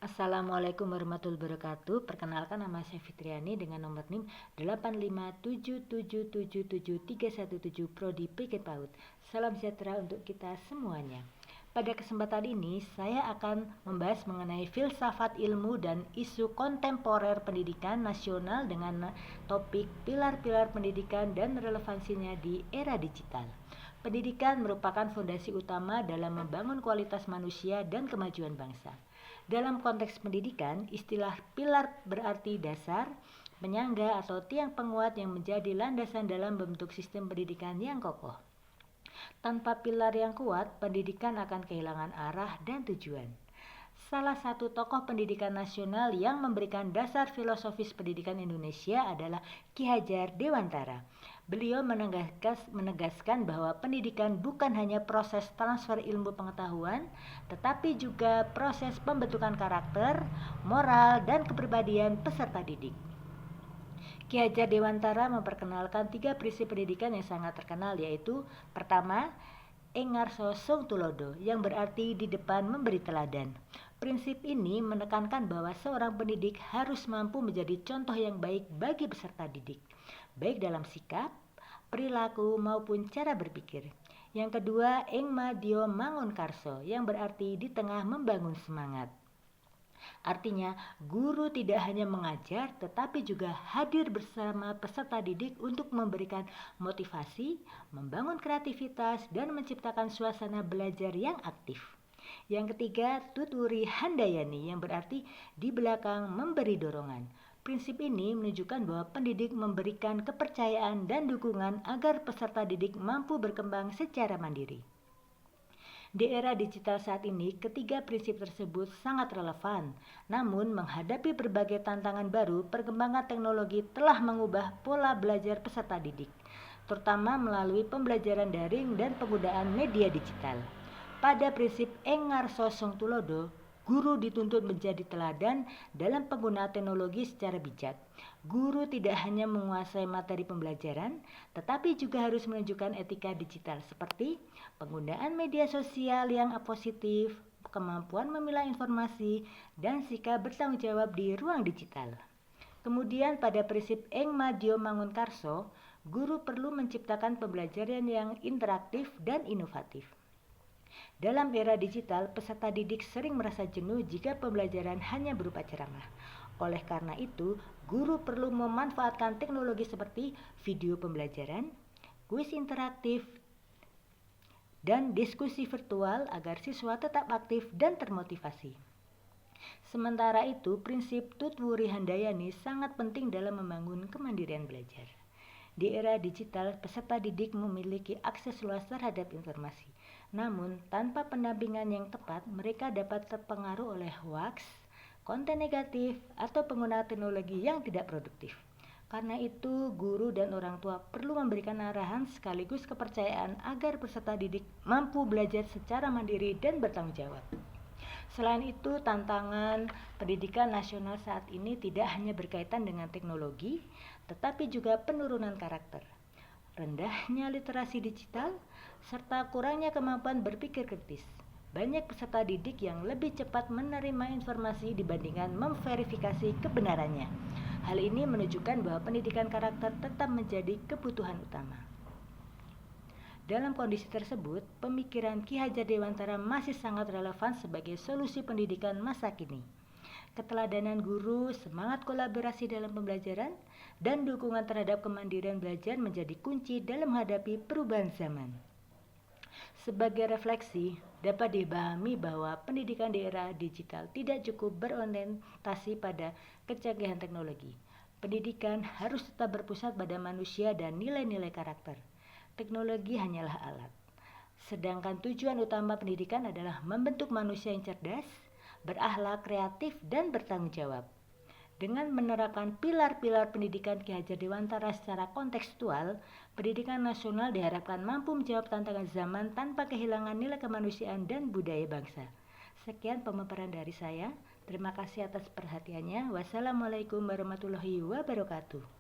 Assalamualaikum warahmatullahi wabarakatuh. Perkenalkan, nama saya Fitriani dengan nomor NIM 857777317 Prodi PK PAUD. Salam sejahtera untuk kita semuanya. Pada kesempatan ini saya akan membahas mengenai filsafat ilmu dan isu kontemporer pendidikan nasional dengan topik pilar-pilar pendidikan dan relevansinya di era digital. Pendidikan merupakan fondasi utama dalam membangun kualitas manusia dan kemajuan bangsa. Dalam konteks pendidikan, istilah pilar berarti dasar, penyangga atau tiang penguat yang menjadi landasan dalam membentuk sistem pendidikan yang kokoh. Tanpa pilar yang kuat, pendidikan akan kehilangan arah dan tujuan. Salah satu tokoh pendidikan nasional yang memberikan dasar filosofis pendidikan Indonesia adalah Ki Hajar Dewantara. Beliau menegaskan bahwa pendidikan bukan hanya proses transfer ilmu pengetahuan, tetapi juga proses pembentukan karakter, moral, dan kepribadian peserta didik. Ki Hajar Dewantara memperkenalkan 3 prinsip pendidikan yang sangat terkenal, yaitu pertama, Engarso Sung Tulodo, yang berarti di depan memberi teladan. Prinsip ini menekankan bahwa seorang pendidik harus mampu menjadi contoh yang baik bagi peserta didik, baik dalam sikap, perilaku maupun cara berpikir. Yang kedua, Engmadio Mangunkarso, yang berarti di tengah membangun semangat. Artinya, guru tidak hanya mengajar tetapi juga hadir bersama peserta didik untuk memberikan motivasi, membangun kreativitas, dan menciptakan suasana belajar yang aktif. Yang ketiga, Tuturi Handayani, yang berarti di belakang memberi dorongan. Prinsip ini menunjukkan bahwa pendidik memberikan kepercayaan dan dukungan agar peserta didik mampu berkembang secara mandiri. Di era digital saat ini, ketiga prinsip tersebut sangat relevan. Namun, menghadapi berbagai tantangan baru, perkembangan teknologi telah mengubah pola belajar peserta didik, terutama melalui pembelajaran daring dan penggunaan media digital. Pada prinsip Engarso Sung Tulodo, guru dituntut menjadi teladan dalam penggunaan teknologi secara bijak. Guru tidak hanya menguasai materi pembelajaran, tetapi juga harus menunjukkan etika digital seperti penggunaan media sosial yang positif, kemampuan memilah informasi, dan sikap bertanggung jawab di ruang digital. Kemudian pada prinsip Engmadio Mangunkarso, guru perlu menciptakan pembelajaran yang interaktif dan inovatif. Dalam era digital, peserta didik sering merasa jenuh jika pembelajaran hanya berupa ceramah. Oleh karena itu, guru perlu memanfaatkan teknologi seperti video pembelajaran, kuis interaktif, dan diskusi virtual agar siswa tetap aktif dan termotivasi. Sementara itu, prinsip Tutwuri Handayani sangat penting dalam membangun kemandirian belajar. Di era digital, peserta didik memiliki akses luas terhadap informasi. Namun, tanpa pendampingan yang tepat, mereka dapat terpengaruh oleh hoaks, konten negatif, atau penggunaan teknologi yang tidak produktif. Karena itu, guru dan orang tua perlu memberikan arahan sekaligus kepercayaan agar peserta didik mampu belajar secara mandiri dan bertanggung jawab. Selain itu, tantangan pendidikan nasional saat ini tidak hanya berkaitan dengan teknologi, tetapi juga penurunan karakter, rendahnya literasi digital, serta kurangnya kemampuan berpikir kritis. Banyak peserta didik yang lebih cepat menerima informasi dibandingkan memverifikasi kebenarannya. Hal ini menunjukkan bahwa pendidikan karakter tetap menjadi kebutuhan utama. Dalam kondisi tersebut, pemikiran Ki Hajar Dewantara masih sangat relevan sebagai solusi pendidikan masa kini. Keteladanan guru, semangat kolaborasi dalam pembelajaran, dan dukungan terhadap kemandirian belajar menjadi kunci dalam menghadapi perubahan zaman. Sebagai refleksi, dapat dipahami bahwa pendidikan di era digital tidak cukup berorientasi pada kecanggihan teknologi. Pendidikan harus tetap berpusat pada manusia dan nilai-nilai karakter. Teknologi hanyalah alat. Sedangkan tujuan utama pendidikan adalah membentuk manusia yang cerdas, berakhlak, kreatif, dan bertanggung jawab. Dengan menerapkan pilar-pilar pendidikan Ki Hajar Dewantara secara kontekstual, pendidikan nasional diharapkan mampu menjawab tantangan zaman tanpa kehilangan nilai kemanusiaan dan budaya bangsa. Sekian pemaparan dari saya. Terima kasih atas perhatiannya. Wassalamualaikum warahmatullahi wabarakatuh.